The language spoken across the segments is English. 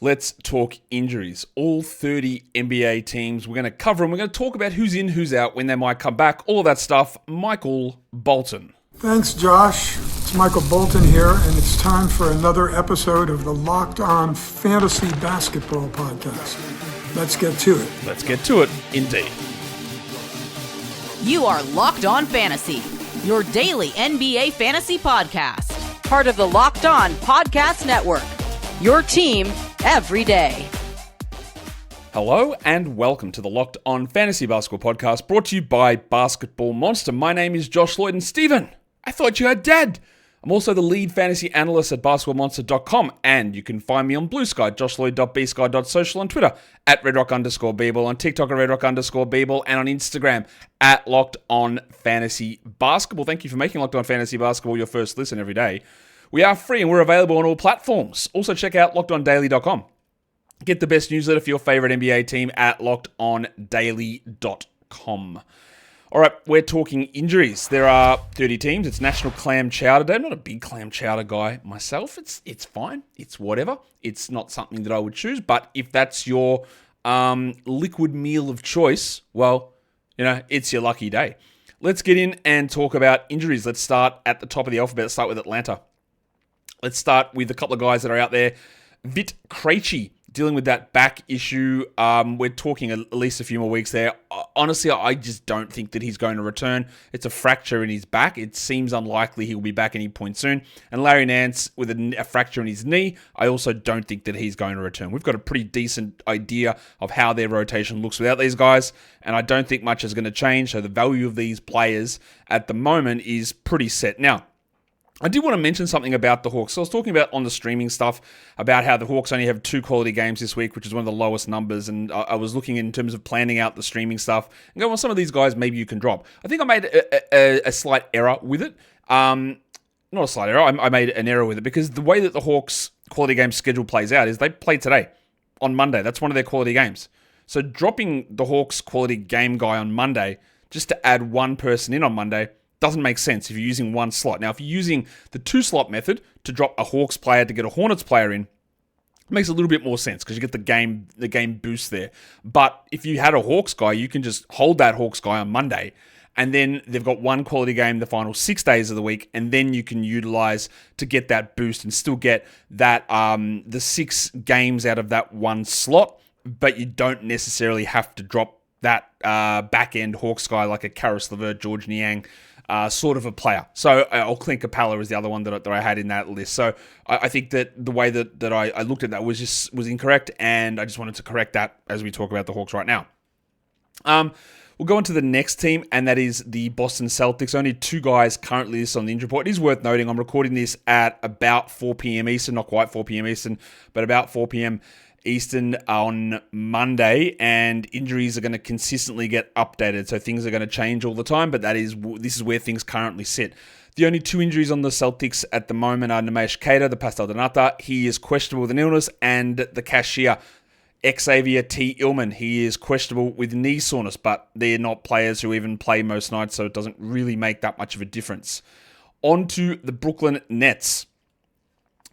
Let's talk injuries. All 30 NBA teams. We're going to cover them. We're going to talk about who's in, who's out, when they might come back, all of that stuff. Michael Bolton. Thanks, Josh. It's Michael Bolton here, and it's time for another episode of the Locked On Fantasy Basketball Podcast. Let's get to it. Let's get to it, indeed. You are Locked On Fantasy, your daily NBA fantasy podcast. Part of the Locked On Podcast Network, your team every day. Hello and welcome to the Locked On Fantasy Basketball Podcast, brought to you by Basketball Monster. My name is Josh Lloyd, and Steven, I thought you had Dad. I'm also the lead fantasy analyst at basketballmonster.com, and you can find me on Blue Sky, joshlloyd.bsky.social, on Twitter at redrock_bball, on TikTok at redrock_bball, and on Instagram at Locked On Fantasy Basketball. Thank you for making Locked On Fantasy Basketball your first listen every day. We are free and we're available on all platforms. Also check out lockedondaily.com. Get the best newsletter for your favorite NBA team at lockedondaily.com. All right, we're talking injuries. There are 30 teams. It's National Clam Chowder Day. I'm not a big clam chowder guy myself. It's fine. It's whatever. It's not something that I would choose. But if that's your liquid meal of choice, well, it's your lucky day. Let's get in and talk about injuries. Let's start at the top of the alphabet. Let's start with Atlanta. Let's start with a couple of guys that are out there. Vit Krejci, dealing with that back issue. We're talking at least a few more weeks there. Honestly, I just don't think that he's going to return. It's a fracture in his back. It seems unlikely he will be back any point soon. And Larry Nance with a fracture in his knee, I also don't think that he's going to return. We've got a pretty decent idea of how their rotation looks without these guys, and I don't think much is going to change. So the value of these players at the moment is pretty set. Now, I did want to mention something about the Hawks. So I was talking about on the streaming stuff about how the Hawks only have 2 quality games this week, which is one of the lowest numbers. And I was looking in terms of planning out the streaming stuff and going, well, some of these guys maybe you can drop. I think I made a slight error with it. Not a slight error. I made an error with it because the way that the Hawks quality game schedule plays out is they play today on Monday. That's one of their quality games. So dropping the Hawks quality game guy on Monday just to add one person in on Monday doesn't make sense if you're using one slot. Now, if you're using the 2-slot method to drop a Hawks player to get a Hornets player in, it makes a little bit more sense because you get the game boost there. But if you had a Hawks guy, you can just hold that Hawks guy on Monday, and then they've got one quality game the final 6 days of the week, and then you can utilize to get that boost and still get that the 6 games out of that one slot, but you don't necessarily have to drop that back-end Hawks guy like a Karis LeVert, George Niang, sort of a player. So, or Clint Capella is the other one that I had in that list. So, I think that the way that I looked at that was incorrect, and I just wanted to correct that as we talk about the Hawks right now. We'll go on to the next team, and that is the Boston Celtics. Only 2 guys currently listed on the injury report. It is worth noting, I'm recording this at about 4 p.m. Eastern, not quite 4 p.m. Eastern, but about 4 p.m. Eastern on Monday, and injuries are going to consistently get updated, so things are going to change all the time, but this is where things currently sit. The only 2 injuries on the Celtics at the moment are Nemesh Keita, the Pastel de Nata. He is questionable with an illness, and the cashier, Xavier T. Illman. He is questionable with knee soreness, but they're not players who even play most nights, so it doesn't really make that much of a difference. On to the Brooklyn Nets.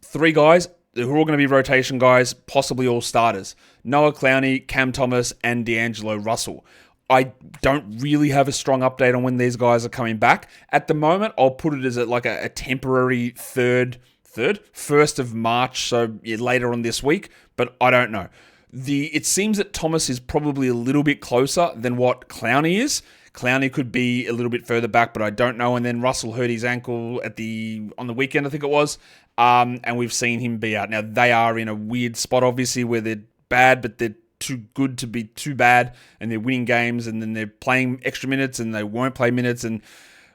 3 guys who are all going to be rotation guys, possibly all starters. Noah Clowney, Cam Thomas, and D'Angelo Russell. I don't really have a strong update on when these guys are coming back. At the moment, I'll put it as a temporary 1st of March, so later on this week, but I don't know. It seems that Thomas is probably a little bit closer than what Clowney is. Clowney could be a little bit further back, but I don't know. And then Russell hurt his ankle on the weekend, I think it was. And we've seen him be out. Now, they are in a weird spot, obviously, where they're bad, but they're too good to be too bad. And they're winning games, and then they're playing extra minutes, and they won't play minutes. And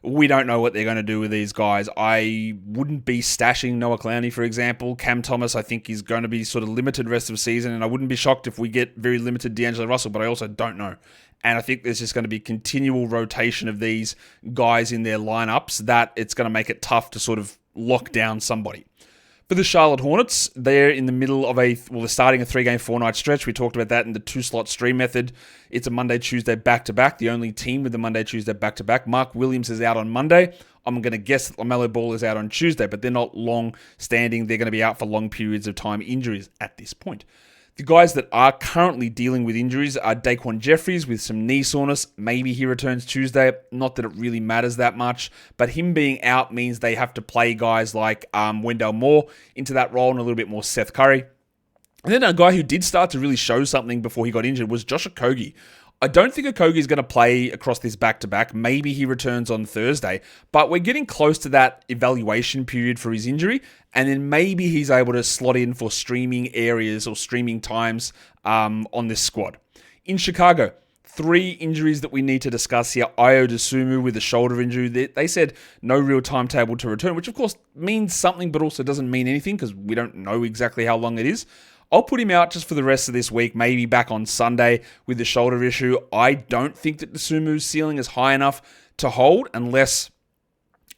we don't know what they're going to do with these guys. I wouldn't be stashing Noah Clowney, for example. Cam Thomas, I think, is going to be sort of limited rest of the season, and I wouldn't be shocked if we get very limited D'Angelo Russell, but I also don't know. And I think there's just going to be continual rotation of these guys in their lineups that it's going to make it tough to sort of lock down somebody. For the Charlotte Hornets, they're in the middle of they're starting a 3-game, 4-night stretch. We talked about that in the 2-slot stream method. It's a Monday, Tuesday back-to-back, the only team with the Monday, Tuesday back-to-back. Mark Williams is out on Monday. I'm going to guess that LaMelo Ball is out on Tuesday, but they're not long-standing. They're going to be out for long periods of time injuries at this point. The guys that are currently dealing with injuries are Daquan Jeffries with some knee soreness. Maybe he returns Tuesday. Not that it really matters that much, but him being out means they have to play guys like Wendell Moore into that role and a little bit more Seth Curry. And then a guy who did start to really show something before he got injured was Josh Okogie. I don't think Okogie is going to play across this back-to-back. Maybe he returns on Thursday, but we're getting close to that evaluation period for his injury, and then maybe he's able to slot in for streaming areas or streaming times on this squad. In Chicago, 3 injuries that we need to discuss here. Ayo Dosunmu with a shoulder injury. They said no real timetable to return, which of course means something, but also doesn't mean anything because we don't know exactly how long it is. I'll put him out just for the rest of this week, maybe back on Sunday with the shoulder issue. I don't think that Dosunmu's ceiling is high enough to hold unless,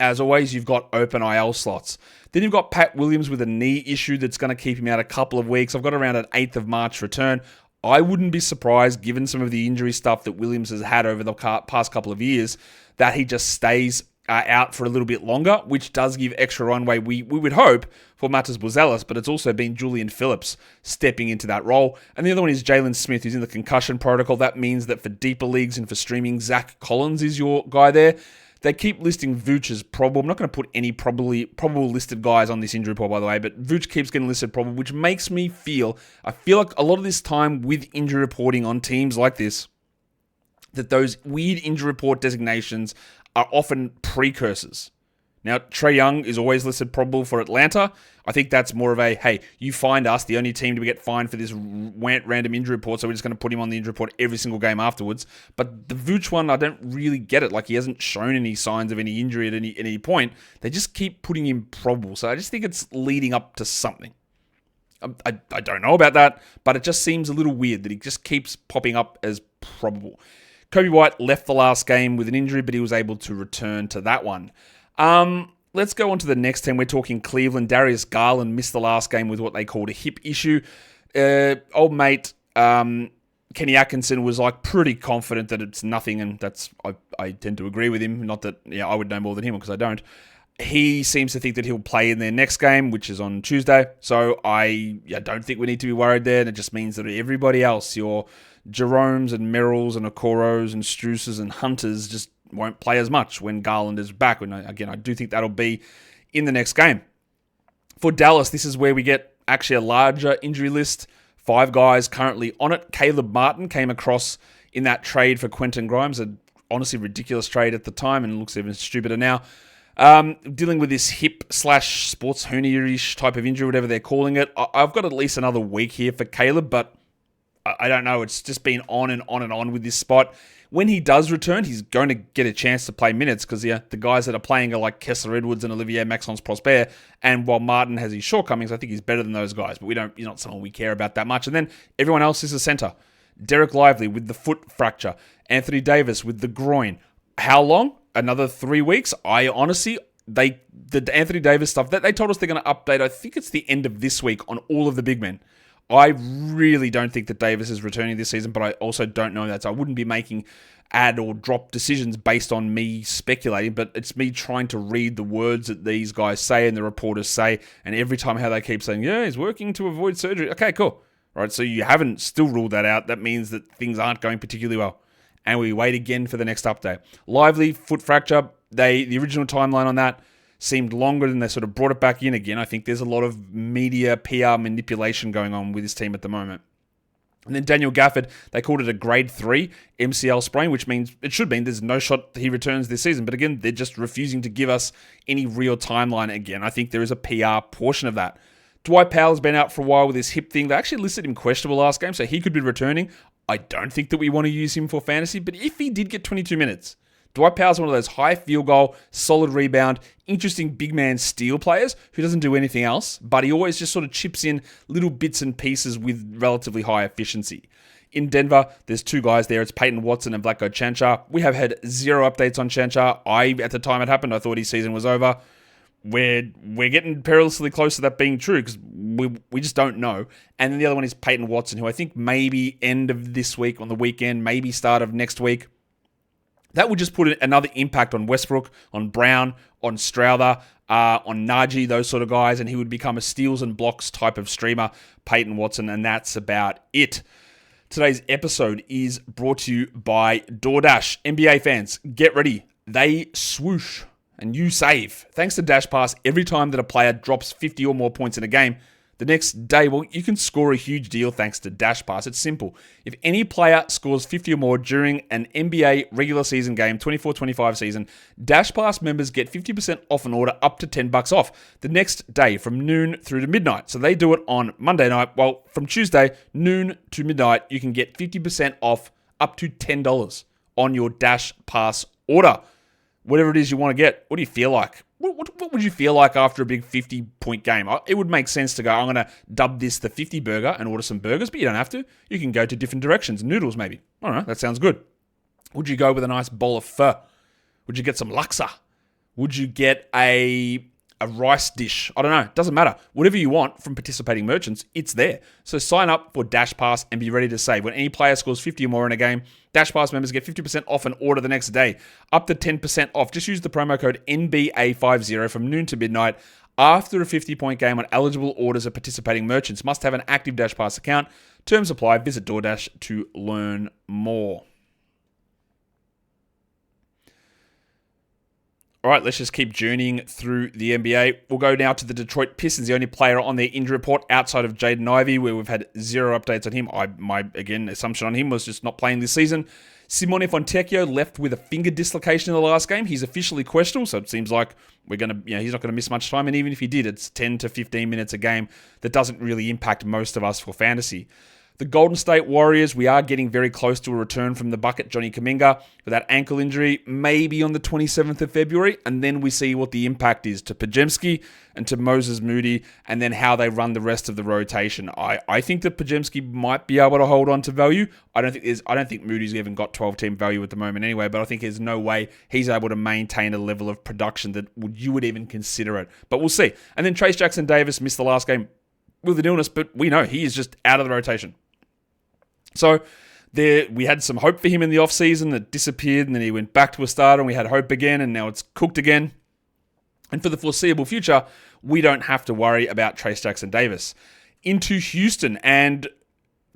as always, you've got open IL slots. Then you've got Pat Williams with a knee issue that's going to keep him out a couple of weeks. I've got around an 8th of March return. I wouldn't be surprised, given some of the injury stuff that Williams has had over the past couple of years, that he just stays out for a little bit longer, which does give extra runway, we would hope, for Matas Buzelis, but it's also been Julian Phillips stepping into that role. And the other one is Jalen Smith, who's in the concussion protocol. That means that for deeper leagues and for streaming, Zach Collins is your guy there. They keep listing Vooch as probable. I'm not going to put any probable listed guys on this injury report, by the way, but Vooch keeps getting listed probable, which makes me I feel like a lot of this time with injury reporting on teams like this, that those weird injury report designations are often precursors. Now, Trae Young is always listed probable for Atlanta. I think that's more of a, hey, you find us, the only team to get fined for this random injury report, so we're just going to put him on the injury report every single game afterwards. But the Vooch one, I don't really get it. Like, he hasn't shown any signs of any injury at any point. They just keep putting him probable. So I just think it's leading up to something. I don't know about that, but it just seems a little weird that he just keeps popping up as probable. Kobe White left the last game with an injury, but he was able to return to that one. Let's go on to the next team. We're talking Cleveland. Darius Garland missed the last game with what they called a hip issue. Old mate Kenny Atkinson was like pretty confident that it's nothing, and I tend to agree with him. Not that I would know more than him because I don't. He seems to think that he'll play in their next game, which is on Tuesday. So I don't think we need to be worried there. And it just means that everybody else, your Jeromes and Merrills and Okoros and Struces and Hunters, just won't play as much when Garland is back. And again, I do think that'll be in the next game. For Dallas, this is where we get actually a larger injury list. 5 guys currently on it. Caleb Martin came across in that trade for Quentin Grimes, a honestly ridiculous trade at the time, and it looks even stupider now. Dealing with this hip/sports hernia-ish type of injury, whatever they're calling it. I've got at least another week here for Caleb, but I don't know. It's just been on and on and on with this spot. When he does return, he's going to get a chance to play minutes because the guys that are playing are like Kessler Edwards and Olivier Maxence-Prosper. And while Martin has his shortcomings, I think he's better than those guys. But he's not someone we care about that much. And then everyone else is a center. Derek Lively with the foot fracture. Anthony Davis with the groin. How long? Another 3 weeks? I honestly, the Anthony Davis stuff, that they told us they're going to update, I think it's the end of this week on all of the big men. I really don't think that Davis is returning this season, but I also don't know that. So I wouldn't be making add or drop decisions based on me speculating, but it's me trying to read the words that these guys say and the reporters say, and every time how they keep saying, yeah, he's working to avoid surgery. Okay, cool. All right, so you haven't still ruled that out. That means that things aren't going particularly well. And we wait again for the next update. Lively, foot fracture. The original timeline on that seemed longer than they sort of brought it back in again. I think there's a lot of media, PR manipulation going on with this team at the moment. And then Daniel Gafford, they called it a grade 3 MCL sprain, which means it should mean there's no shot that he returns this season. But again, they're just refusing to give us any real timeline again. I think there is a PR portion of that. Dwight Powell's been out for a while with his hip thing. They actually listed him questionable last game, so he could be returning. I don't think that we want to use him for fantasy, but if he did get 22 minutes, Dwight Powell's one of those high field goal, solid rebound, interesting big man steal players who doesn't do anything else, but he always just sort of chips in little bits and pieces with relatively high efficiency. In Denver, there's 2 guys there. It's Peyton Watson and Vlatko Čančar. We have had 0 updates on Čančar. At the time it happened, I thought his season was over. we're getting perilously close to that being true because we just don't know. And then the other one is Peyton Watson, who I think maybe end of this week on the weekend, maybe start of next week. That would just put another impact on Westbrook, on Brown, on Strouder, on Najee, those sort of guys, and he would become a steals and blocks type of streamer, Peyton Watson, and that's about it. Today's episode is brought to you by DoorDash. NBA fans, get ready. They swoosh and you save. Thanks to Dash Pass, every time that a player drops 50 or more points in a game, the next day, well, you can score a huge deal thanks to Dash Pass. It's simple. If any player scores 50 or more during an NBA regular season game, 24-25 season, Dash Pass members get 50% off an order up to $10 off the next day from noon through to midnight. So they do it on Monday night. Well, from Tuesday, noon to midnight, you can get 50% off up to $10 on your Dash Pass order. Whatever it is you want to get. What do you feel like? What would you feel like after a big 50-point game? It would make sense to go, I'm going to dub this the 50 burger and order some burgers, but you don't have to. You can go to different directions. Noodles, maybe. I don't know. That sounds good. Would you go with a nice bowl of pho? Would you get some laksa? Would you get a rice dish? I don't know. It doesn't matter. Whatever you want from participating merchants, it's there. So sign up for Dash Pass and be ready to save. When any player scores 50 or more in a game, Dash Pass members get 50% off an order the next day. Up to 10% off. Just use the promo code NBA50 from noon to midnight after a 50-point game on eligible orders of participating merchants. Must have an active Dash Pass account. Terms apply. Visit DoorDash to learn more. All right, let's just keep journeying through the NBA. We'll go now to the Detroit Pistons, the only player on their injury report outside of Jaden Ivey, where we've had zero updates on him. My assumption on him was just not playing this season. Simone Fontecchio left with a finger dislocation in the last game. He's officially questionable, so it seems like he's not going to miss much time. And even if he did, it's 10 to 15 minutes a game. That doesn't really impact most of us for fantasy. The Golden State Warriors, we are getting very close to a return from the bucket, Johnny Kuminga, with that ankle injury, maybe on the 27th of February, and then we see what the impact is to Podziemski and to Moses Moody, and then how they run the rest of the rotation. I think that Podziemski might be able to hold on to value. I don't think Moody's even got 12-team value at the moment anyway, but I think there's no way he's able to maintain a level of production that you would even consider it. But we'll see. And then Trace Jackson-Davis missed the last game with an illness, but we know he is just out of the rotation. So we had some hope for him in the offseason that disappeared, and then he went back to a starter, and we had hope again, and now it's cooked again. And for the foreseeable future, we don't have to worry about Trace Jackson-Davis. Into Houston, and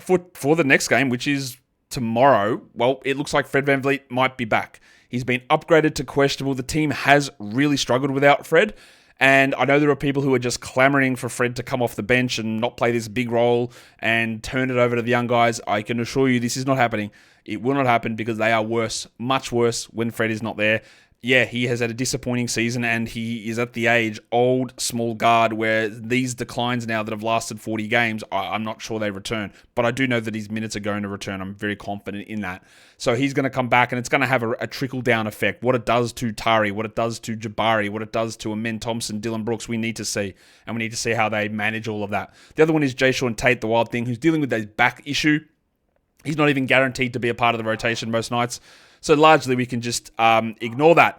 for the next game, which is tomorrow, well, it looks like Fred VanVleet might be back. He's been upgraded to questionable. The team has really struggled without Fred. And I know there are people who are just clamoring for Fred to come off the bench and not play this big role and turn it over to the young guys. I can assure you this is not happening. It will not happen because they are worse, much worse when Fred is not there. Yeah, he has had a disappointing season and he is at the age, old, small guard, where these declines now that have lasted 40 games, I'm not sure they return. But I do know that his minutes are going to return. I'm very confident in that. So he's going to come back and it's going to have a trickle-down effect. What it does to Tari, what it does to Jabari, what it does to Amen Thompson, Dylan Brooks, we need to see. And we need to see how they manage all of that. The other one is Jayshawn Tate, the wild thing, who's dealing with a back issue. He's not even guaranteed to be a part of the rotation most nights. So largely we can just ignore that.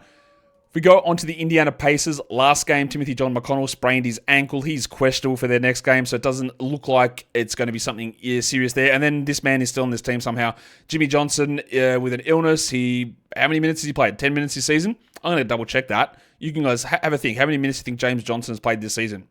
If we go on to the Indiana Pacers, last game, Timothy John McConnell sprained his ankle. He's questionable for their next game, so it doesn't look like it's going to be something serious there. And then this man is still on this team somehow. Jimmy Johnson with an illness. How many minutes has he played? 10 minutes this season? I'm going to double check that. You can guys have a think. How many minutes do you think James Johnson has played this season?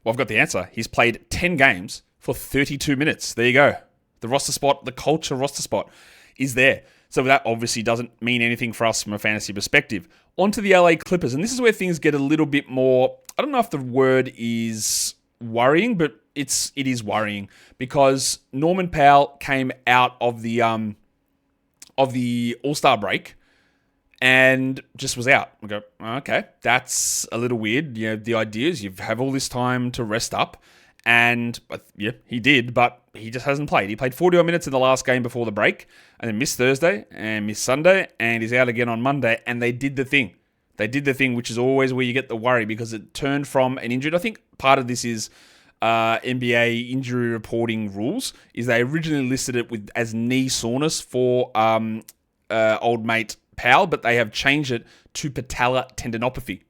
Well, I've got the answer. He's played 10 games for 32 minutes. There you go. The roster spot, the culture roster spot is there. So that obviously doesn't mean anything for us from a fantasy perspective. On to the LA Clippers, and this is where things get a little bit more, I don't know if the word is worrying, but it is worrying because Norman Powell came out of the All-Star break and just was out. I go, okay, that's a little weird. You know, the idea is you have all this time to rest up. And yeah, he did, but he just hasn't played. He played 41 minutes in the last game before the break, and then missed Thursday and missed Sunday, and he's out again on Monday. And they did the thing. They did the thing, which is always where you get the worry because it turned from an injury. I think part of this is NBA injury reporting rules. Is they originally listed it as knee soreness for old mate Powell, but they have changed it to patellar tendinopathy.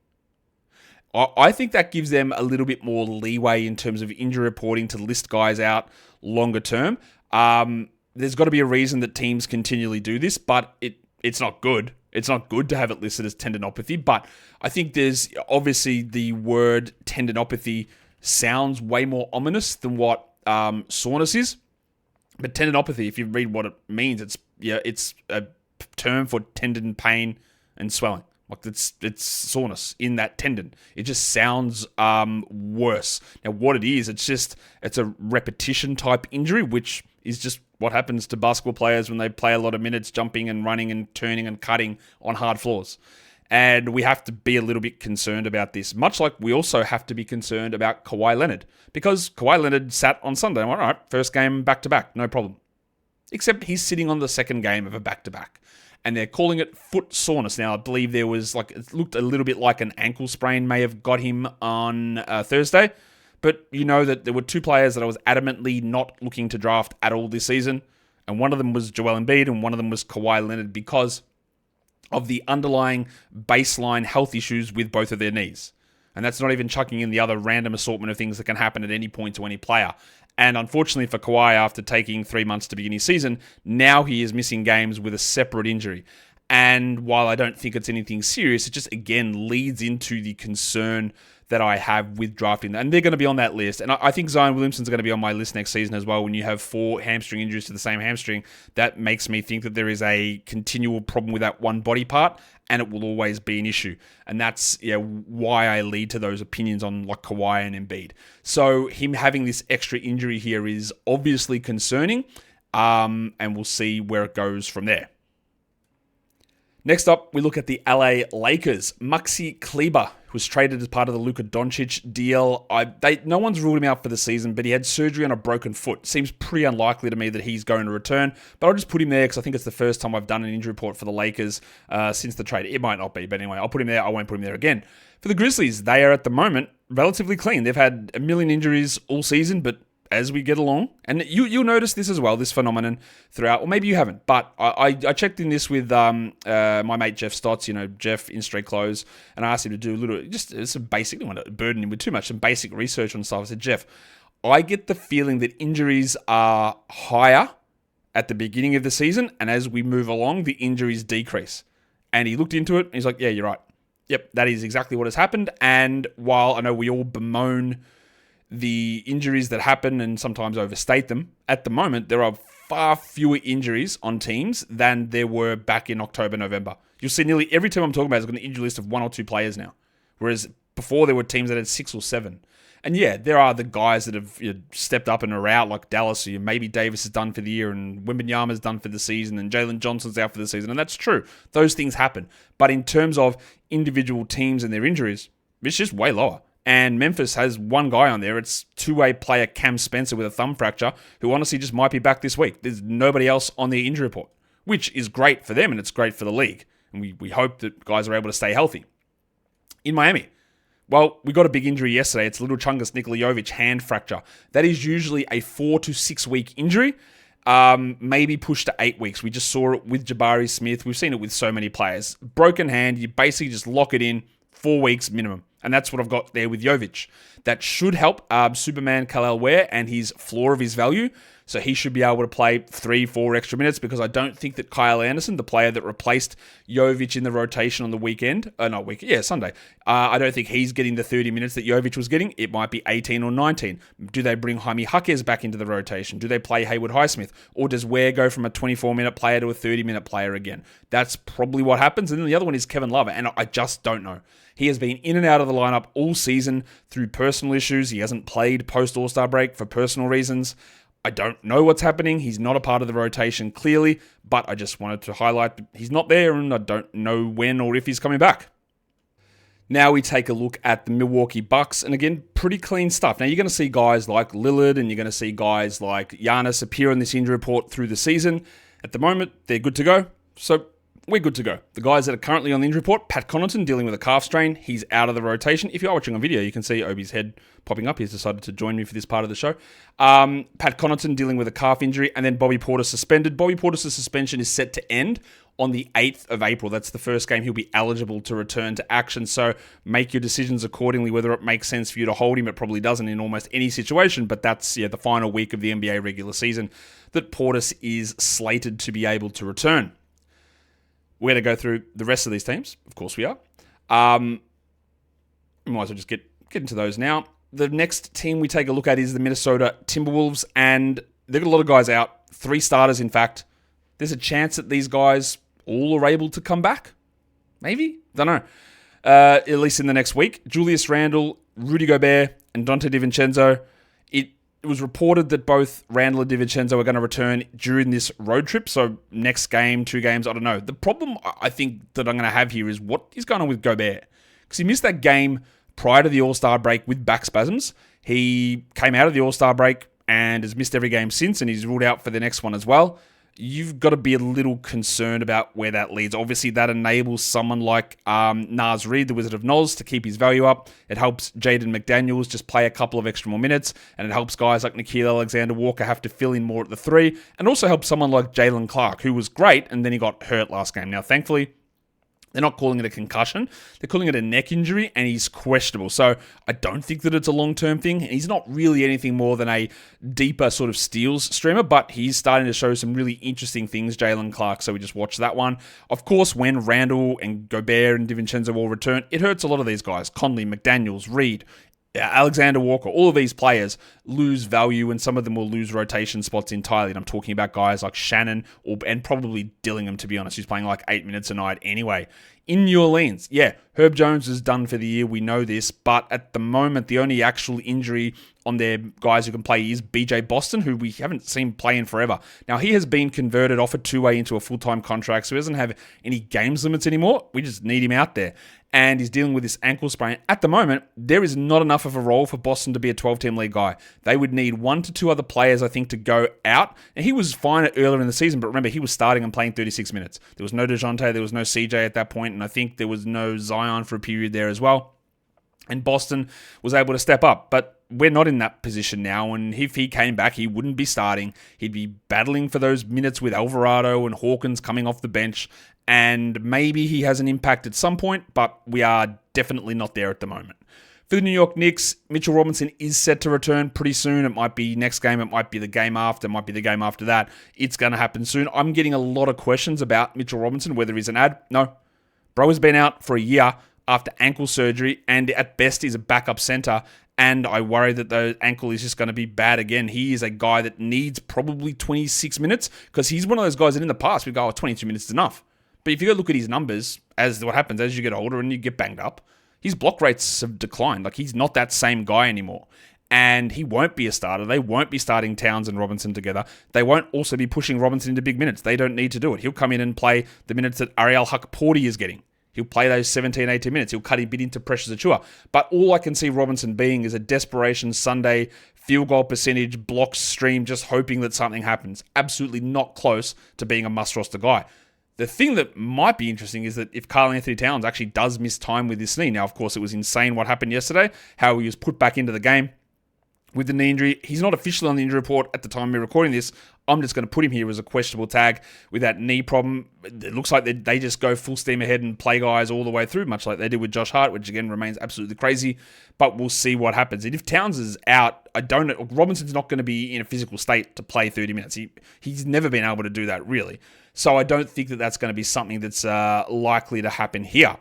I think that gives them a little bit more leeway in terms of injury reporting to list guys out longer term. There's got to be a reason that teams continually do this, but it's not good. It's not good to have it listed as tendinopathy, but I think there's obviously the word tendinopathy sounds way more ominous than what soreness is. But tendinopathy, if you read what it means, it's a term for tendon pain and swelling. Like it's soreness in that tendon. It just sounds worse. Now, what it is, it's a repetition type injury, which is just what happens to basketball players when they play a lot of minutes jumping and running and turning and cutting on hard floors. And we have to be a little bit concerned about this, much like we also have to be concerned about Kawhi Leonard, because Kawhi Leonard sat on Sunday and went, all right, first game back-to-back, no problem. Except he's sitting on the second game of a back-to-back. And they're calling it foot soreness. Now, I believe there was it looked a little bit like an ankle sprain may have got him on Thursday. But you know that there were two players that I was adamantly not looking to draft at all this season. And one of them was Joel Embiid and one of them was Kawhi Leonard because of the underlying baseline health issues with both of their knees. And that's not even chucking in the other random assortment of things that can happen at any point to any player. And unfortunately for Kawhi, after taking 3 months to begin his season, now he is missing games with a separate injury. And while I don't think it's anything serious, it just, again, leads into the concern that I have with drafting. And they're going to be on that list. And I think Zion Williamson's going to be on my list next season as well. When you have 4 hamstring injuries to the same hamstring, that makes me think that there is a continual problem with that one body part, and it will always be an issue. And that's why I lead to those opinions on like Kawhi and Embiid. So him having this extra injury here is obviously concerning, and we'll see where it goes from there. Next up, we look at the LA Lakers. Maxi Kleber was traded as part of the Luka Doncic deal. No one's ruled him out for the season, but he had surgery on a broken foot. Seems pretty unlikely to me that he's going to return, but I'll just put him there because I think it's the first time I've done an injury report for the Lakers since the trade. It might not be, but anyway, I'll put him there. I won't put him there again. For the Grizzlies, they are at the moment relatively clean. They've had a million injuries all season, but as we get along, and you'll notice this as well, this phenomenon throughout, or maybe you haven't, but I checked in this with my mate Jeff Stotts, Jeff in Street Clothes, and I asked him to do a little, just some basic, I don't want to burden him with too much, some basic research on stuff. I said, Jeff, I get the feeling that injuries are higher at the beginning of the season, and as we move along, the injuries decrease. And he looked into it, and he's like, yeah, you're right. Yep, that is exactly what has happened, and while I know we all bemoan the injuries that happen and sometimes overstate them, at the moment, there are far fewer injuries on teams than there were back in October, November. You'll see nearly every team I'm talking about has got an injury list of 1 or 2 players now, whereas before there were teams that had 6 or 7. And yeah, there are the guys that have stepped up and are out, like Dallas, maybe Davis is done for the year and Wembanyama is done for the season and Jalen Johnson's out for the season, and that's true. Those things happen. But in terms of individual teams and their injuries, it's just way lower. And Memphis has one guy on there. It's two-way player Cam Spencer with a thumb fracture, who honestly just might be back this week. There's nobody else on the injury report, which is great for them and it's great for the league. And we hope that guys are able to stay healthy. In Miami, well, we got a big injury yesterday. It's little Chungus Nikola Jovic hand fracture. That is usually a 4 to 6 week injury, maybe pushed to 8 weeks. We just saw it with Jabari Smith. We've seen it with so many players. Broken hand, you basically just lock it in, 4 weeks minimum. And that's what I've got there with Jovic. That should help Superman Khalil Ware and his floor of his value. So he should be able to play 3-4 extra minutes because I don't think that Kyle Anderson, the player that replaced Jovic in the rotation on the weekend, Sunday, I don't think he's getting the 30 minutes that Jovic was getting. It might be 18 or 19. Do they bring Jaime Jaquez back into the rotation? Do they play Haywood Highsmith? Or does Ware go from a 24-minute player to a 30-minute player again? That's probably what happens. And then the other one is Kevin Love, and I just don't know. He has been in and out of the lineup all season through personal issues. He hasn't played post-All-Star break for personal reasons. I don't know what's happening. He's not a part of the rotation clearly, but I just wanted to highlight that he's not there and I don't know when or if he's coming back. Now we take a look at the Milwaukee Bucks, and again, pretty clean stuff. Now you're going to see guys like Lillard and you're going to see guys like Giannis appear on this injury report through the season. At the moment, they're good to go, so we're good to go. The guys that are currently on the injury report, Pat Connaughton dealing with a calf strain. He's out of the rotation. If you are watching on video, you can see Obi's head popping up. He's decided to join me for this part of the show. Pat Connaughton dealing with a calf injury, and then Bobby Portis suspended. Bobby Portis' suspension is set to end on the 8th of April. That's the first game he'll be eligible to return to action. So make your decisions accordingly, whether it makes sense for you to hold him. It probably doesn't in almost any situation, but that's the final week of the NBA regular season that Portis is slated to be able to return. We're going to go through the rest of these teams. Of course we are. We might as well just get into those now. The next team we take a look at is the Minnesota Timberwolves, and they've got a lot of guys out. 3 starters, in fact. There's a chance that these guys all are able to come back. Maybe? Don't know. At least in the next week. Julius Randle, Rudy Gobert, and Donte DiVincenzo. It was reported that both Randle and DiVincenzo are going to return during this road trip. So next game, 2 games, I don't know. The problem I think that I'm going to have here is what is going on with Gobert. Because he missed that game prior to the All-Star break with back spasms. He came out of the All-Star break and has missed every game since, and he's ruled out for the next one as well. You've got to be a little concerned about where that leads. Obviously, that enables someone like Naz Reid, the Wizard of Oz, to keep his value up. It helps Jaden McDaniels just play a couple of extra more minutes, and it helps guys like Nickeil Alexander-Walker have to fill in more at the 3, and also helps someone like Jalen Clark, who was great, and then he got hurt last game. Now, thankfully, they're not calling it a concussion. They're calling it a neck injury, and he's questionable. So I don't think that it's a long-term thing. And he's not really anything more than a deeper sort of steals streamer, but he's starting to show some really interesting things, Jalen Clark. So we just watched that one. Of course, when Randle and Gobert and DiVincenzo all return, it hurts a lot of these guys. Conley, McDaniels, Reed, Alexander Walker, all of these players lose value, and some of them will lose rotation spots entirely. And I'm talking about guys like Shannon and probably Dillingham, to be honest, who's playing like 8 minutes a night anyway. In New Orleans, yeah, Herb Jones is done for the year. We know this, but at the moment, the only actual injury on their guys who can play is BJ Boston, who we haven't seen play in forever. Now, he has been converted off a 2-way into a full-time contract, so he doesn't have any games limits anymore. We just need him out there. And he's dealing with this ankle sprain. At the moment, there is not enough of a role for Boston to be a 12-team league guy. They would need 1 to 2 other players, I think, to go out. And he was fine earlier in the season, but remember, he was starting and playing 36 minutes. There was no DeJounte, there was no CJ at that point, and I think there was no Zion for a period there as well. And Boston was able to step up, but we're not in that position now, and if he came back, he wouldn't be starting. He'd be battling for those minutes with Alvarado and Hawkins coming off the bench, and maybe he has an impact at some point, but we are definitely not there at the moment. For the New York Knicks, Mitchell Robinson is set to return pretty soon. It might be next game, it might be the game after, it might be the game after that. It's going to happen soon. I'm getting a lot of questions about Mitchell Robinson, whether he's an ad. No. Bro has been out for a year after ankle surgery, and at best is a backup center, and I worry that the ankle is just going to be bad again. He is a guy that needs probably 26 minutes, because he's one of those guys that in the past we go, 22 minutes is enough. But if you go look at his numbers, as what happens as you get older and you get banged up, his block rates have declined. Like, he's not that same guy anymore. And he won't be a starter. They won't be starting Towns and Robinson together. They won't also be pushing Robinson into big minutes. They don't need to do it. He'll come in and play the minutes that Ariel Huck-Porty is getting. He'll play those 17, 18 minutes. He'll cut a bit into Precious Achiuwa. But all I can see Robinson being is a desperation Sunday field goal percentage, blocks stream, just hoping that something happens. Absolutely not close to being a must-roster guy. The thing that might be interesting is that if Karl Anthony Towns actually does miss time with his knee. Now, of course, it was insane what happened yesterday, how he was put back into the game with the knee injury. He's not officially on the injury report at the time we're recording this. I'm just going to put him here as a questionable tag with that knee problem. It looks like they just go full steam ahead and play guys all the way through, much like they did with Josh Hart, which again remains absolutely crazy. But we'll see what happens. And if Towns is out, I don't know. Robinson's not going to be in a physical state to play 30 minutes. He's never been able to do that, really. So I don't think that that's going to be something that's likely to happen here.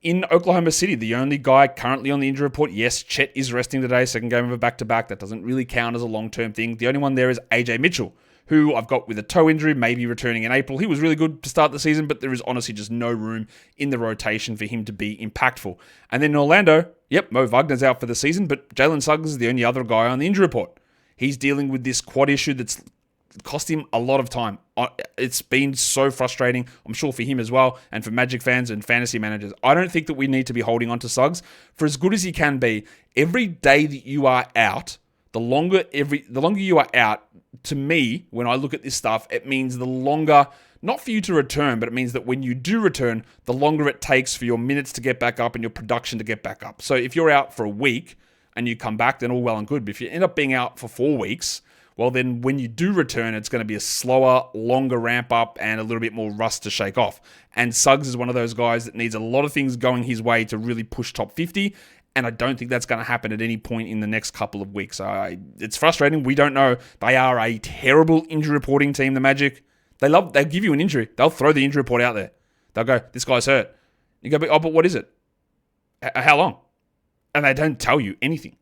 In Oklahoma City, the only guy currently on the injury report, yes, Chet is resting today, second game of a back-to-back. That doesn't really count as a long-term thing. The only one there is AJ Mitchell, who I've got with a toe injury, maybe returning in April. He was really good to start the season, but there is honestly just no room in the rotation for him to be impactful. And then in Orlando, Mo Wagner's out for the season, but Jalen Suggs is the only other guy on the injury report. He's dealing with this quad issue that's cost him a lot of time. It's been so frustrating, I'm sure for him as well, and for Magic fans and fantasy managers. I don't think that we need to be holding on to Suggs. For as good as he can be, every day that you are out, the longer you are out, to me, when I look at this stuff, it means the longer, not for you to return, but it means that when you do return, the longer it takes for your minutes to get back up and your production to get back up. So if you're out for a week and you come back, then all well and good. But if you end up being out for 4 weeks, well, then when you do return, it's going to be a slower, longer ramp up and a little bit more rust to shake off. And Suggs is one of those guys that needs a lot of things going his way to really push top 50. And I don't think that's going to happen at any point in the next couple of weeks. It's frustrating. We don't know. They are a terrible injury reporting team, the Magic. They'll give you an injury. They'll throw the injury report out there. They'll go, this guy's hurt. You go, oh, but what is it? How long? And they don't tell you anything.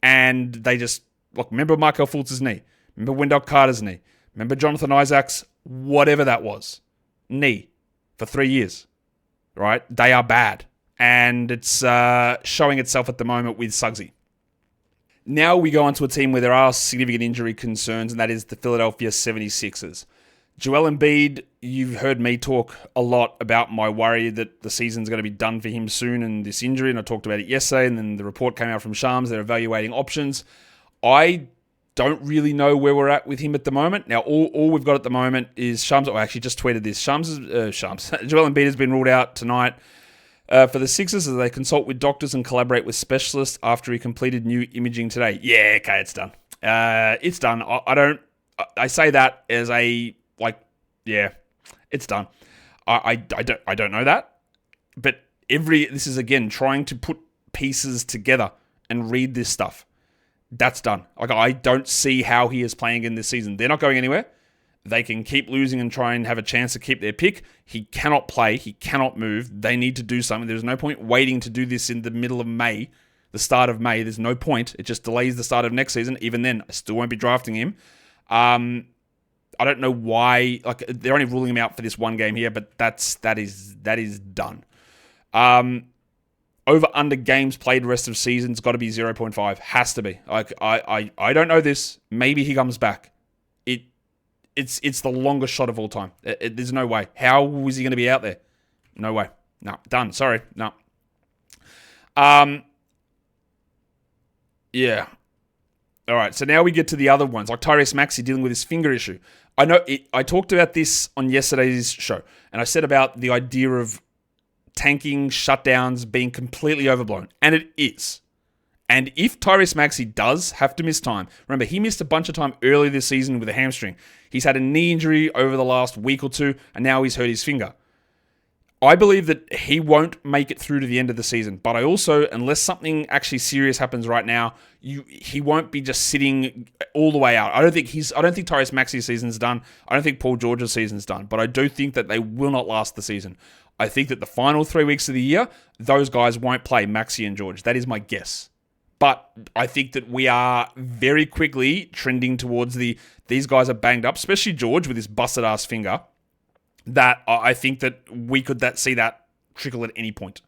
And they just, look, remember Markelle Fultz's knee. Remember Wendell Carter's knee. Remember Jonathan Isaac's, whatever that was, knee for 3 years, right? They are bad. And it's showing itself at the moment with Suggsy. Now we go on to a team where there are significant injury concerns, and that is the Philadelphia 76ers. Joel Embiid, you've heard me talk a lot about my worry that the season's going to be done for him soon and this injury, and I talked about it yesterday, and then the report came out from Shams. They're evaluating options. I don't really know where we're at with him at the moment. Now, all we've got at the moment is Shams. I actually just tweeted this. Joel Embiid has been ruled out tonight for the Sixers as they consult with doctors and collaborate with specialists after he completed new imaging today. Yeah, okay, it's done. It's done. I say that as a, yeah, it's done. I don't know that, but this is again trying to put pieces together and read this stuff. That's done. I don't see how he is playing in this season. They're not going anywhere. They can keep losing and try and have a chance to keep their pick. He cannot play. He cannot move. They need to do something. There's no point waiting to do this in the middle of May, the start of May. There's no point. It just delays the start of next season. Even then, I still won't be drafting him. I don't know why. They're only ruling him out for this one game here, but that is done. Over under games played rest of season's got to be 0.5. Has to be. I don't know this. Maybe he comes back. It's the longest shot of all time. There's no way. How was he going to be out there? No way. No, done. Sorry. No. Yeah. All right. So now we get to the other ones, like Tyrese Maxey dealing with his finger issue. I know. I talked about this on yesterday's show, and I said about the idea of tanking shutdowns being completely overblown, and it is. And if Tyrese Maxey does have to miss time, remember, he missed a bunch of time early this season with a hamstring. He's had a knee injury over the last week or two, and now he's hurt his finger. I believe that he won't make it through to the end of the season, but I also, unless something actually serious happens right now, he won't be just sitting all the way out. I don't think Tyrese Maxey's season's done. I don't think Paul George's season's done, but I do think that they will not last the season. I think that the final 3 weeks of the year, those guys won't play, Maxey and George. That is my guess. But I think that we are very quickly trending towards these guys are banged up, especially George with his busted-ass finger, that I think that we could see that trickle at any point.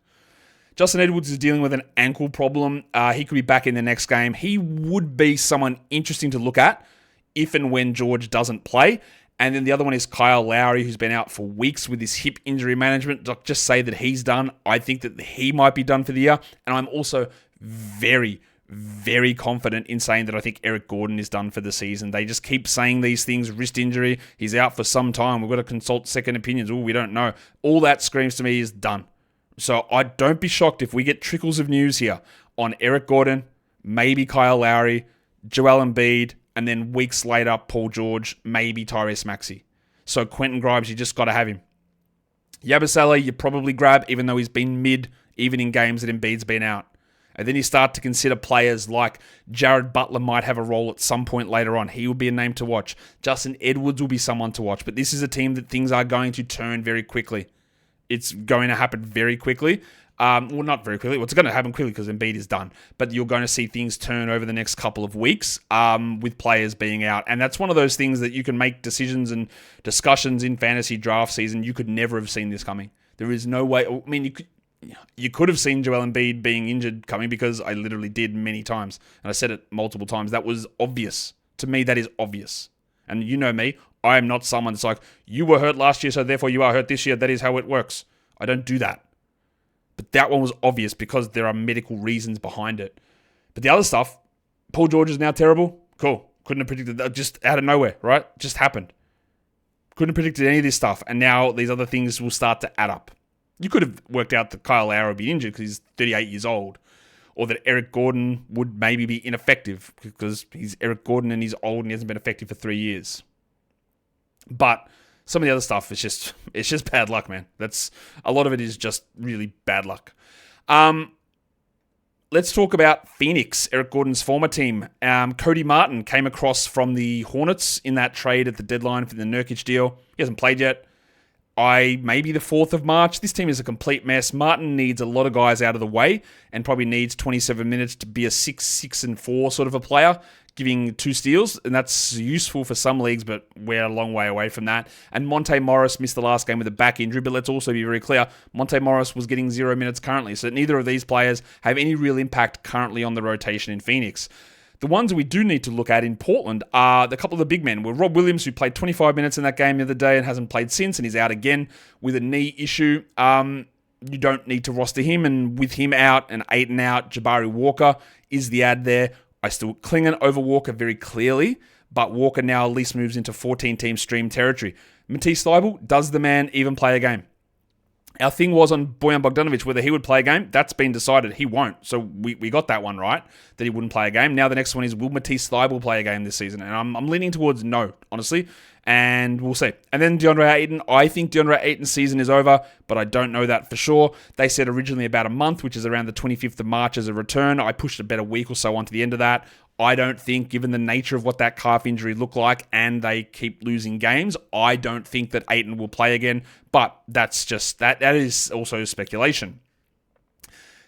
Justin Edwards is dealing with an ankle problem. He could be back in the next game. He would be someone interesting to look at if and when George doesn't play. And then the other one is Kyle Lowry, who's been out for weeks with his hip injury management. Just say that he's done. I think that he might be done for the year. And I'm also very, very confident in saying that I think Eric Gordon is done for the season. They just keep saying these things, wrist injury, he's out for some time, we've got to consult second opinions, we don't know. All that screams to me is done. So I don't be shocked if we get trickles of news here on Eric Gordon, maybe Kyle Lowry, Joel Embiid, and then weeks later, Paul George, maybe Tyrese Maxey. So Quentin Grimes, you just got to have him. Yabusele, you probably grab, even though he's been mid, even in games that Embiid's been out. And then you start to consider players like Jared Butler might have a role at some point later on. He will be a name to watch. Justin Edwards will be someone to watch. But this is a team that things are going to turn very quickly. It's going to happen very quickly. Well, not very quickly. Well, it's going to happen quickly because Embiid is done. But you're going to see things turn over the next couple of weeks with players being out. And that's one of those things that you can make decisions and discussions in fantasy draft season. You could never have seen this coming. There is no way. I mean, you could have seen Joel Embiid being injured coming because I literally did many times. And I said it multiple times. That was obvious. To me, that is obvious. And you know me. I am not someone that's like, you were hurt last year, so therefore you are hurt this year. That is how it works. I don't do that. But that one was obvious because there are medical reasons behind it. But the other stuff, Paul George is now terrible. Cool. Couldn't have predicted that. Just out of nowhere, right? Just happened. Couldn't have predicted any of this stuff. And now these other things will start to add up. You could have worked out that Kyle Lowry would be injured because he's 38 years old. or that Eric Gordon would maybe be ineffective because he's Eric Gordon and he's old and he hasn't been effective for 3 years. But some of the other stuff is just bad luck, man. A lot of it is just really bad luck. Let's talk about Phoenix, Eric Gordon's former team. Cody Martin came across from the Hornets in that trade at the deadline for the Nurkic deal. He hasn't played yet. Maybe the 4th of March. This team is a complete mess. Martin needs a lot of guys out of the way and probably needs 27 minutes to be a 6-6-4 sort of a player, giving 2 steals, and that's useful for some leagues, but we're a long way away from that. And Monte Morris missed the last game with a back injury, but let's also be very clear, Monte Morris was getting 0 minutes currently, so neither of these players have any real impact currently on the rotation in Phoenix. The ones we do need to look at in Portland are the couple of the big men. Rob Williams, who played 25 minutes in that game the other day and hasn't played since, and he's out again with a knee issue. You don't need to roster him, and with him out and Ayton out, Jabari Walker is the ad there. I still cling over Walker very clearly, but Walker now at least moves into 14-team stream territory. Matisse Thybulle, does the man even play a game? Our thing was on Bojan Bogdanovic, whether he would play a game. That's been decided. He won't. So we got that one right, that he wouldn't play a game. Now the next one is, will Matisse Thybulle play a game this season? And I'm leaning towards no, honestly. And we'll see. And then DeAndre Ayton. I think DeAndre Ayton's season is over, but I don't know that for sure. They said originally about a month, which is around the 25th of March as a return. I pushed about a week or so onto the end of that. I don't think, given the nature of what that calf injury looked like and they keep losing games, I don't think that Ayton will play again. But that's just, that is also speculation.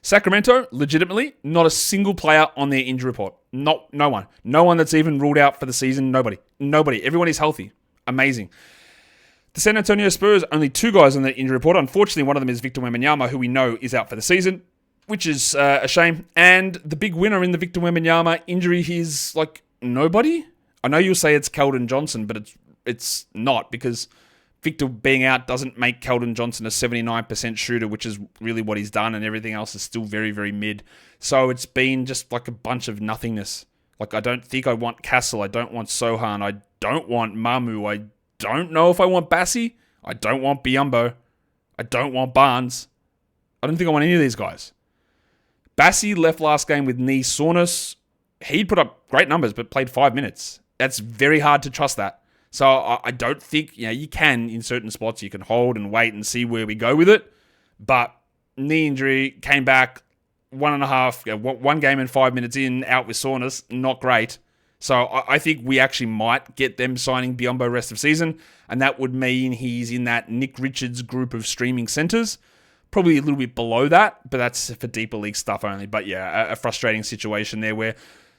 Sacramento, legitimately, not a single player on their injury report. No one. No one that's even ruled out for the season. Nobody. Everyone is healthy. Amazing. The San Antonio Spurs, only 2 guys on the injury report. Unfortunately, one of them is Victor Wembanyama, who we know is out for the season, which is a shame. And the big winner in the Victor Wembanyama injury, he's like nobody. I know you'll say it's Keldon Johnson, but it's not, because Victor being out doesn't make Keldon Johnson a 79% shooter, which is really what he's done, and everything else is still very, very mid. So it's been just like a bunch of nothingness. Like, I don't think I want Castle. I don't want Sohan. I don't want Mamu. I don't know if I want Bassi. I don't want Biyombo. I don't want Barnes. I don't think I want any of these guys. Bassi left last game with knee soreness. He put up great numbers, but played 5 minutes. That's very hard to trust that. So I don't think, you can, in certain spots, you can hold and wait and see where we go with it. But knee injury, came back, 1 game and 5 minutes in, out with soreness, not great. So I think we actually might get them signing Biyombo rest of season, and that would mean he's in that Nick Richards group of streaming centers. Probably a little bit below that, but that's for deeper league stuff only. But yeah, a frustrating situation there where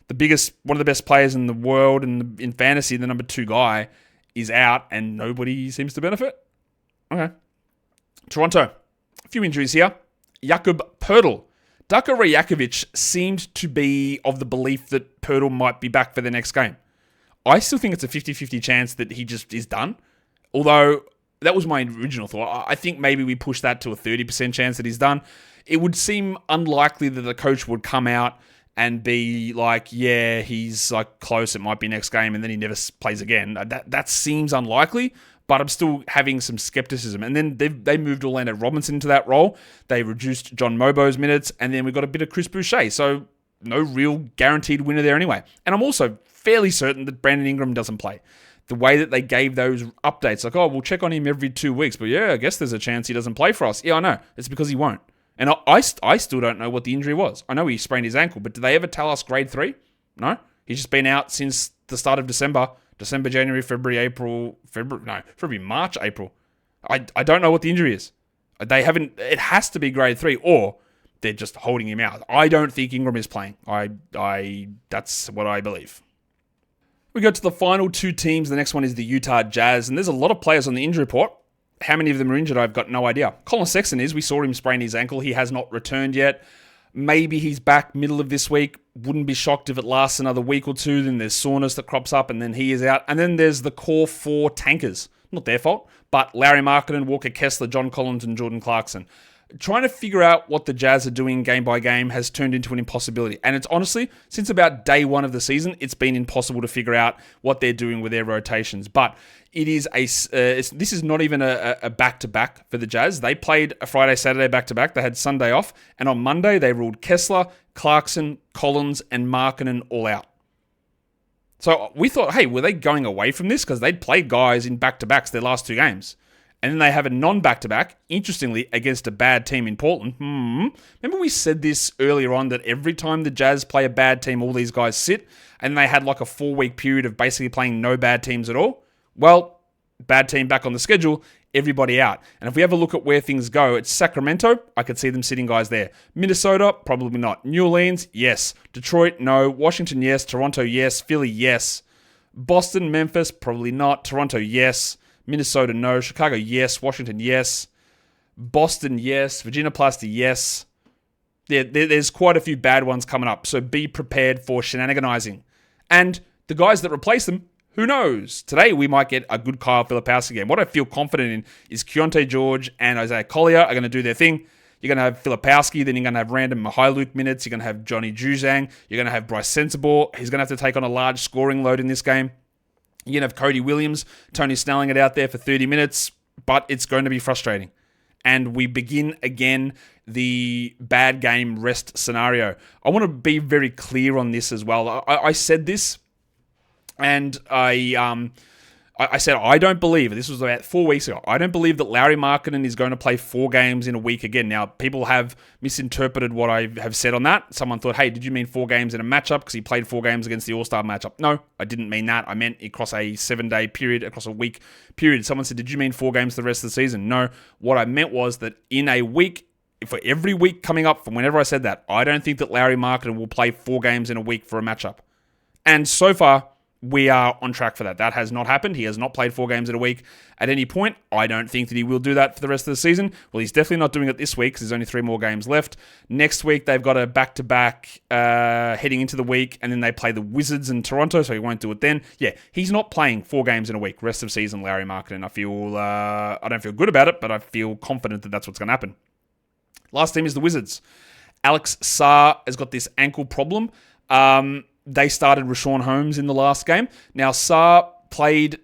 one of the best players in the world and in fantasy, the number 2 guy, is out and nobody seems to benefit. Okay. Toronto, a few injuries here. Jakub Poeltl. Darko Rajakovic seemed to be of the belief that Poeltl might be back for the next game. I still think it's a 50-50 chance that he just is done. Although, that was my original thought. I think maybe we push that to a 30% chance that he's done. It would seem unlikely that the coach would come out and be like, yeah, he's like close, it might be next game, and then he never plays again. That seems unlikely, but I'm still having some skepticism. And then they moved Orlando Robinson into that role. They reduced John Mobo's minutes, and then we got a bit of Chris Boucher. So no real guaranteed winner there anyway. And I'm also fairly certain that Brandon Ingram doesn't play. The way that they gave those updates, like, oh, we'll check on him every 2 weeks, but yeah, I guess there's a chance he doesn't play for us. Yeah, I know. It's because he won't. And I still don't know what the injury was. I know he sprained his ankle, but did they ever tell us grade 3? No. He's just been out since the start of December, January, February, March, April. I don't know what the injury is. They haven't. It has to be grade 3, or they're just holding him out. I don't think Ingram is playing. That's what I believe. We go to the final 2 teams. The next one is the Utah Jazz, and there's a lot of players on the injury report. How many of them are injured, I've got no idea. Colin Sexton is. We saw him sprain his ankle. He has not returned yet. Maybe he's back middle of this week. Wouldn't be shocked if it lasts another week or 2. Then there's soreness that crops up, and then he is out. And then there's the core 4 tankers. Not their fault, but Larry Markkinen, Walker Kessler, John Collins, and Jordan Clarkson. trying to figure out what the Jazz are doing game by game has turned into an impossibility. And it's honestly, since about day one of the season, it's been impossible to figure out what they're doing with their rotations. But it is this is not even a back-to-back for the Jazz. They played a Friday, Saturday back-to-back. They had Sunday off. And on Monday, they ruled Kessler, Clarkson, Collins, and Markkanen all out. So we thought, hey, were they going away from this? Because they'd played guys in back-to-backs their last 2 games. And then they have a non-back-to-back, interestingly, against a bad team in Portland. Remember we said this earlier on, that every time the Jazz play a bad team, all these guys sit, and they had like a 4-week period of basically playing no bad teams at all? Well, bad team back on the schedule, everybody out. And if we have a look at where things go, it's Sacramento, I could see them sitting guys there. Minnesota, probably not. New Orleans, yes. Detroit, no. Washington, yes. Toronto, yes. Philly, yes. Boston, Memphis, probably not. Toronto, yes. Minnesota, no. Chicago, yes. Washington, yes. Boston, yes. Virginia Plaster, yes. There's quite a few bad ones coming up, so be prepared for shenaniganizing. And the guys that replace them, who knows? Today, we might get a good Kyle Filipowski game. What I feel confident in is Keontae George and Isaiah Collier are going to do their thing. You're going to have Filipowski, then you're going to have random Mihailuk minutes. You're going to have Johnny Juzang. You're going to have Bryce Sensabaugh. He's going to have to take on a large scoring load in this game. You're going to have Cody Williams, Tony Snelling it out there for 30 minutes, but it's going to be frustrating. And we begin again the bad game rest scenario. I want to be very clear on this as well. I said this, and I said I don't believe, this was about 4 weeks ago, I don't believe that Lauri Markkanen is going to play 4 games in a week again. Now, people have misinterpreted what I have said on that. Someone thought, hey, did you mean 4 games in a matchup because he played 4 games against the All-Star matchup? No, I didn't mean that. I meant across a 7-day period, across a week period. Someone said, did you mean 4 games the rest of the season? No, what I meant was that in a week, for every week coming up from whenever I said that, I don't think that Lauri Markkanen will play 4 games in a week for a matchup. And so far, we are on track for that. That has not happened. He has not played 4 games in a week at any point. I don't think that he will do that for the rest of the season. Well, he's definitely not doing it this week because there's only 3 more games left. Next week, they've got a back-to-back heading into the week, and then they play the Wizards in Toronto, so he won't do it then. Yeah, he's not playing 4 games in a week. Rest of season, Lauri Markkanen. I don't feel good about it, but I feel confident that that's what's going to happen. Last team is the Wizards. Alex Sarr has got this ankle problem. They started Rashawn Holmes in the last game. Now, Sarr played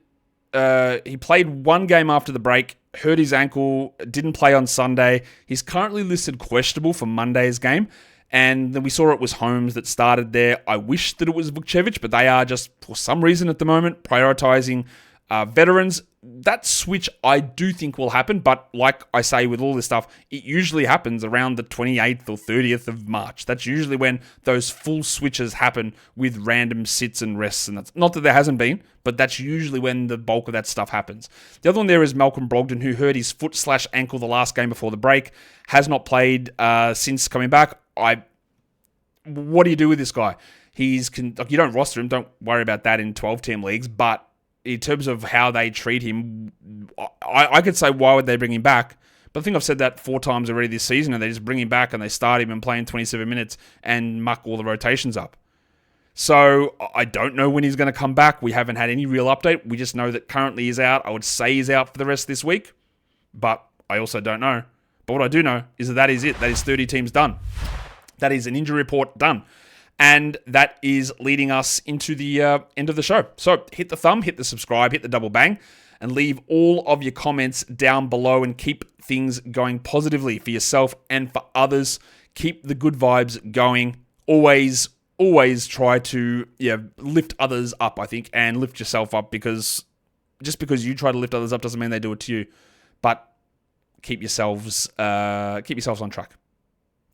1 game after the break, hurt his ankle, didn't play on Sunday. He's currently listed questionable for Monday's game. And then we saw it was Holmes that started there. I wish that it was Vukcevic, but they are just, for some reason at the moment, prioritizing veterans. That switch I do think will happen, but like I say with all this stuff, it usually happens around the 28th or 30th of March. That's usually when those full switches happen with random sits and rests. And that's not that there hasn't been, but that's usually when the bulk of that stuff happens. The other one there is Malcolm Brogdon, who hurt his foot/ankle the last game before the break, has not played since coming back. What do you do with this guy? You don't roster him, don't worry about that in 12-team leagues, but in terms of how they treat him, I could say, why would they bring him back? But I think I've said that 4 times already this season, and they just bring him back and they start him and play in 27 minutes and muck all the rotations up. So I don't know when he's going to come back. We haven't had any real update. We just know that currently he's out. I would say he's out for the rest of this week, but I also don't know. But what I do know is that is it. That is 30 teams done. That is an injury report done. And that is leading us into the end of the show. So hit the thumb, hit the subscribe, hit the double bang, and leave all of your comments down below and keep things going positively for yourself and for others. Keep the good vibes going. Always try to lift others up, I think, and lift yourself up, because just because you try to lift others up doesn't mean they do it to you. But keep yourselves on track.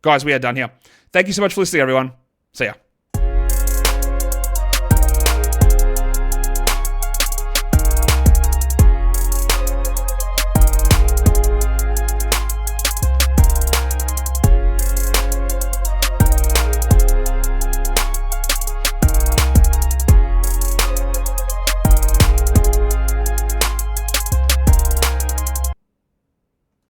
Guys, we are done here. Thank you so much for listening, everyone. See ya.